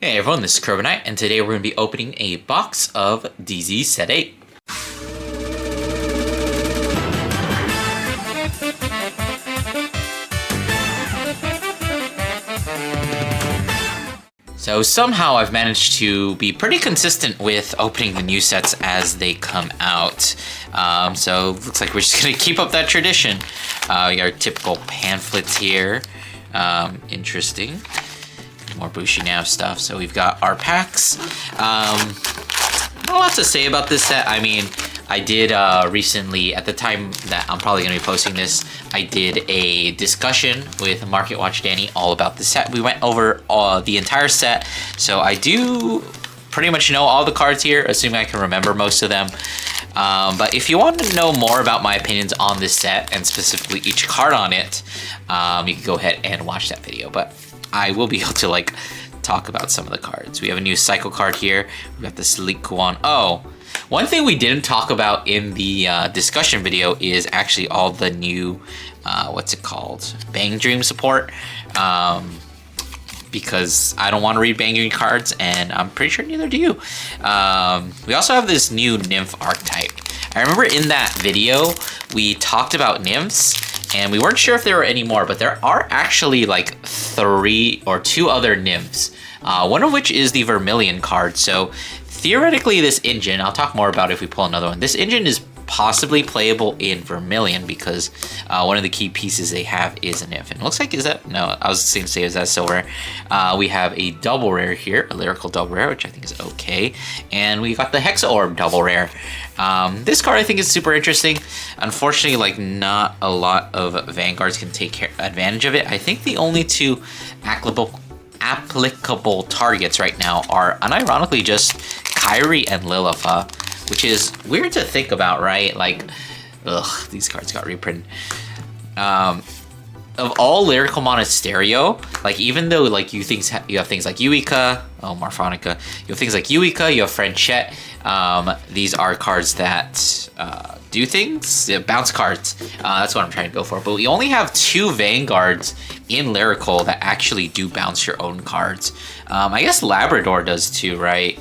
Hey everyone, this is Carbonite, and today we're going to be opening a box of DZ Set 8. So somehow I've managed to be pretty consistent with opening the new sets as they come out. So looks like we're just going to keep up that tradition. We got our typical pamphlets here. Interesting. More Bushi Nav stuff. So we've got our packs. Not a lot to say about this set. I mean, I did recently, at the time that I'm probably going to be posting this, I did a discussion with Market Watch Danny all about the set. We went over the entire set, so I do pretty much know all the cards here, assuming I can remember most of them. But if you want to know more about my opinions on this set, and specifically each card on it, you can go ahead and watch that video. But I will be able to talk about some of the cards. We have a new cycle card here. We got the Sleek Kuan. Oh, one thing we didn't talk about in the discussion video is actually all the new, what's it called? Bang Dream support. Because I don't want to read Bang Dream cards, and I'm pretty sure neither do you. We also have this new Nymph archetype. I remember in that video, we talked about nymphs, and we weren't sure if there were any more, but there are actually like 3 or 2 other nymphs. One of which is the Vermilion card. So theoretically this engine, I'll talk more about it if we pull another one. This engine is possibly playable in Vermilion because one of the key pieces they have is a nymph. And it looks like, is that, no, I was going to say, is that silver? We have a double rare here, a lyrical double rare, which I think is okay. And we got the Hexa Orb double rare. This card I think is super interesting. Unfortunately, not a lot of Vanguards can take advantage of it. I think the only 2 applicable targets right now are unironically just Kyrie and Lilith, which is weird to think about, right? Ugh, these cards got reprinted. Of all lyrical monasterio, even though you have things like Yuika, oh, Marphonica, you have things like Yuika, you have Frenchette. These are cards that do things, bounce cards. That's what I'm trying to go for. But we only have 2 Vanguards in lyrical that actually do bounce your own cards. I guess Labrador does too, right?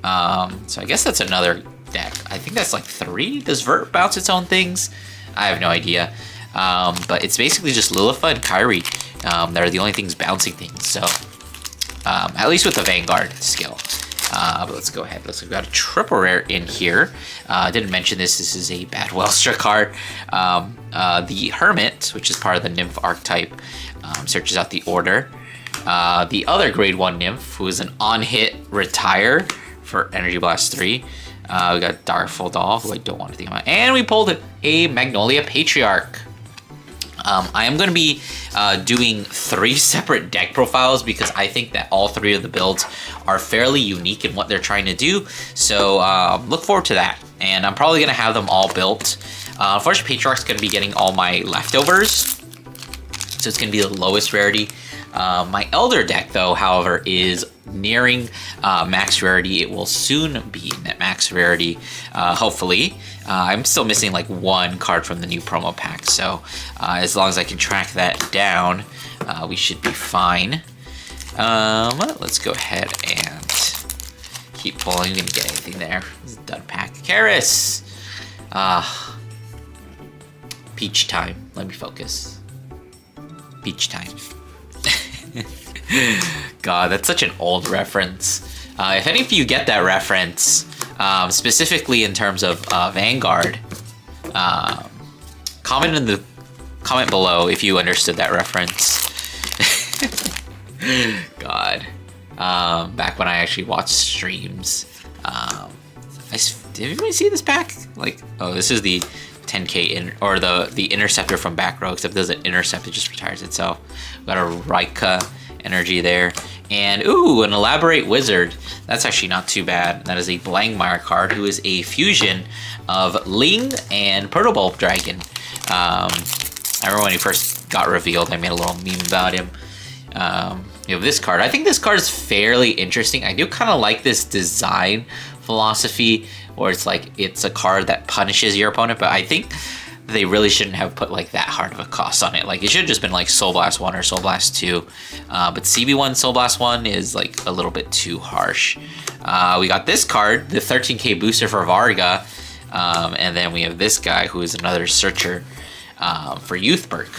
So I guess that's another deck. I think that's 3. Does Vert bounce its own things? I have no idea. But it's basically just Lilith and Kyrie that are the only things bouncing things. So at least with the Vanguard skill. But let's go ahead. We've got a triple rare in here. I didn't mention this. This is a bad Welstra card. The Hermit, which is part of the Nymph archetype, searches out the order. The other grade 1 Nymph, who is an on-hit retire for Energy Blast 3. We got Darkful Doll, who I don't want to think about. And we pulled a Magnolia Patriarch. I am going to be doing 3 separate deck profiles because I think that all 3 of the builds are fairly unique in what they're trying to do. So look forward to that. And I'm probably going to have them all built. Unfortunately, Patriarch's going to be getting all my leftovers. So it's going to be the lowest rarity. My Elder deck, though, however, is nearing max rarity. It will soon be at max rarity, hopefully. I'm still missing 1 card from the new promo pack, so as long as I can track that down, we should be fine. Let's go ahead and keep pulling. Didn't get anything there. This is a dud pack. Karis! Peach time. Let me focus. Peach time. God, that's such an old reference. If any of you get that reference, specifically in terms of Vanguard, comment in the comment below if you understood that reference. God, back when I actually watched streams, did anybody see this pack? Oh, this is the 10k or the interceptor from back row, except it doesn't intercept, it just retires itself. We got a Raika energy there, and ooh, an Elaborate Wizard. That's actually not too bad. That is a Blangmire card, who is a fusion of Ling and Protobulb Dragon. I remember when he first got revealed, I made a little meme about him. You have this card. I think this card is fairly interesting. I do kind of like this design philosophy, where it's a card that punishes your opponent, but I think they really shouldn't have put like that hard of a cost on it. Like it should have just been like Soul Blast 1 or Soul Blast 2. But CB1 Soul Blast 1 is like a little bit too harsh. We got this card, the 13k booster for Varga. And then we have this guy who is another searcher for Youthberg.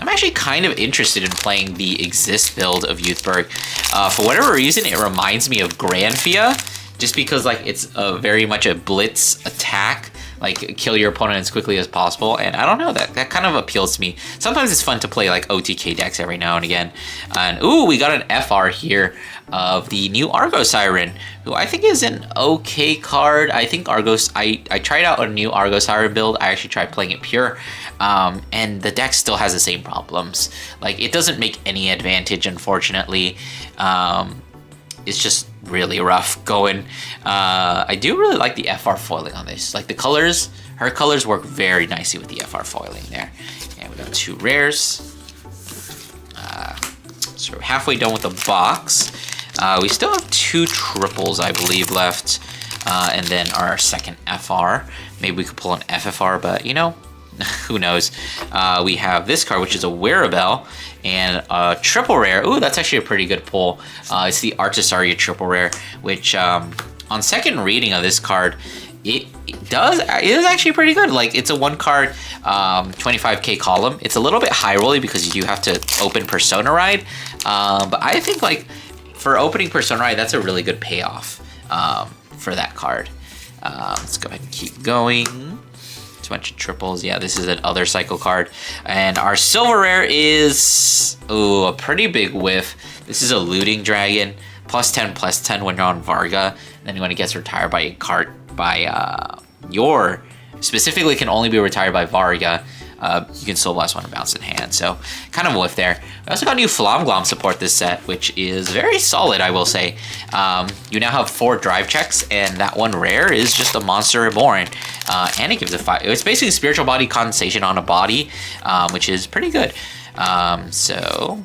I'm actually kind of interested in playing the Exist build of Youthberg. For whatever reason, it reminds me of Granfia, just because like it's very much a blitz attack, like kill your opponent as quickly as possible. And I don't know, that kind of appeals to me. Sometimes it's fun to play like OTK decks every now and again. And ooh, we got an FR here of the new Argo Siren, who I think is an okay card. I think Argos, I tried out a new Argo Siren build. I actually tried playing it pure, and the deck still has the same problems. Like it doesn't make any advantage, unfortunately. It's just really rough going. I do really like the FR foiling on this. Like the colors, her colors work very nicely with the FR foiling there. And we got 2 rares. So we're halfway done with the box. We still have 2 triples, I believe, left. And then our second FR. Maybe we could pull an FFR, but you know, who knows. We have this card, which is a Wearabelle, and a triple rare. Ooh, that's actually a pretty good pull. It's the Artisaria triple rare, which on second reading of this card, it is actually pretty good. Like it's a 1 card 25k column. It's a little bit high rolly because you do have to open Persona Ride, but I think like for opening Persona Ride, that's a really good payoff for that card. Let's go ahead and keep going. A bunch of triples. Yeah, this is an other cycle card. And our silver rare is a pretty big whiff. This is a Looting Dragon, +10/+10 when you're on Varga. And then when it gets retired by a card by your specifically can only be retired by Varga. You can Soul Blast 1 and bounce in hand. So kind of a whiff there. We also got new Flom Glom support this set, which is very solid, I will say. You now have 4 drive checks, and that 1 rare is just a Monster Reborn. And it gives a 5. It's basically Spiritual Body Condensation on a body, which is pretty good. So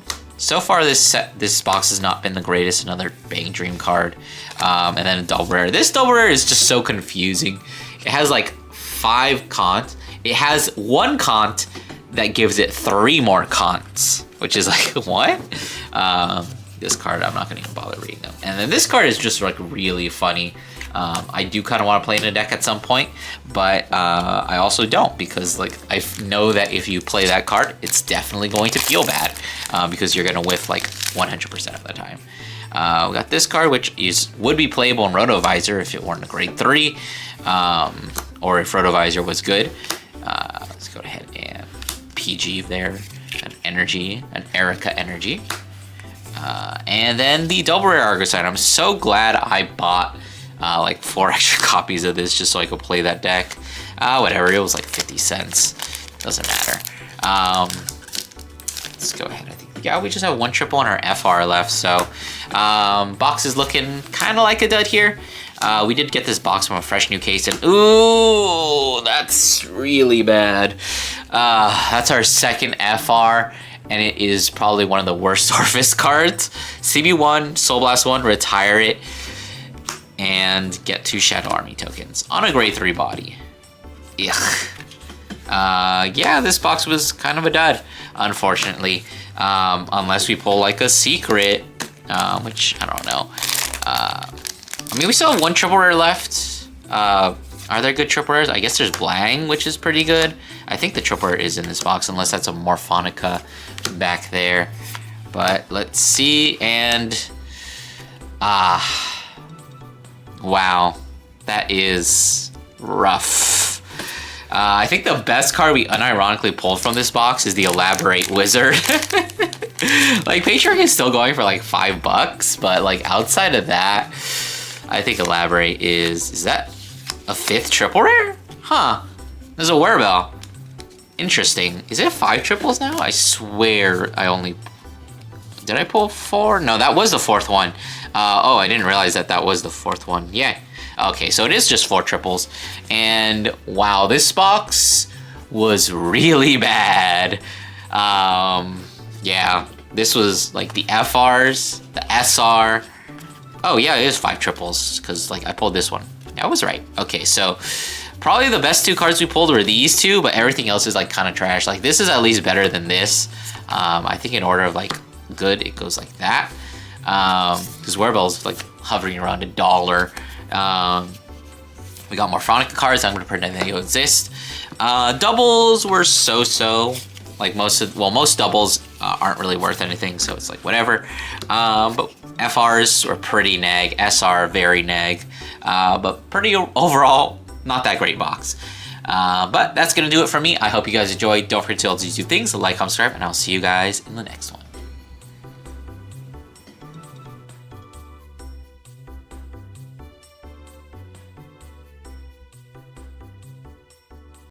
far this box has not been the greatest. Another Bang Dream card. And then a double rare. This double rare is just so confusing. It has like 5 cons. It has 1 cont that gives it 3 more cons, which is like, what? This card, I'm not gonna even bother reading them. And then this card is just like really funny. I do kind of want to play in a deck at some point, but I also don't, because like I know that if you play that card, it's definitely going to feel bad because you're gonna whiff like 100% of the time. We got this card, which would be playable in Rotovisor if it weren't a grade 3, or if Rotovisor was good. Let's go ahead and PG there, an Erica Energy. And then the double rare Argosine. I'm so glad I bought like 4 extra copies of this just so I could play that deck. Whatever, it was like 50 cents. Doesn't matter. Let's go ahead. I think, yeah, we just have 1 triple on our FR left. So box is looking kind of like a dud here. We did get this box from a fresh new case, and ooh, that's really bad. That's our second FR, and it is probably one of the worst Surface cards. CB1, Soul Blast 1, retire it, and get 2 Shadow Army tokens on a grade 3 body. Ugh. Yeah, this box was kind of a dud, unfortunately. Unless we pull like a secret, which I don't know. I mean, we still have 1 triple rare left. Are there good triple rares? I guess there's Blang, which is pretty good. I think the triple rare is in this box, unless that's a Morphonica back there. But let's see, and wow, that is rough. I think the best card we unironically pulled from this box is the Elaborate Wizard. Like, Patreon is still going for like $5, but like outside of that, I think Elaborate is that a 5th triple rare? Huh. There's a Wearabelle. Interesting. Is it 5 triples now? I swear I only... Did I pull 4? No, that was the 4th one. Oh, I didn't realize that was the 4th one. Yeah. Okay, so it is just 4 triples. And wow, this box was really bad. Yeah, this was like the FRs, the SR. Oh yeah, it is 5 triples, because like I pulled this one. I was right. Okay, so Probably the best 2 cards we pulled were these 2, but everything else is like kind of trash. Like this is at least better than this. I think in order of like good, it goes like that. Because Werebell's like hovering around $1. We got Morphonica cards. I'm gonna pretend they exist. Doubles were so-so. Like most doubles aren't really worth anything, so it's like whatever. But FRs were pretty nag. SR very nag. But pretty overall, not that great box. But that's gonna do it for me. I hope you guys enjoyed. Don't forget to do all these 2 things: like, comment, subscribe, and I'll see you guys in the next one.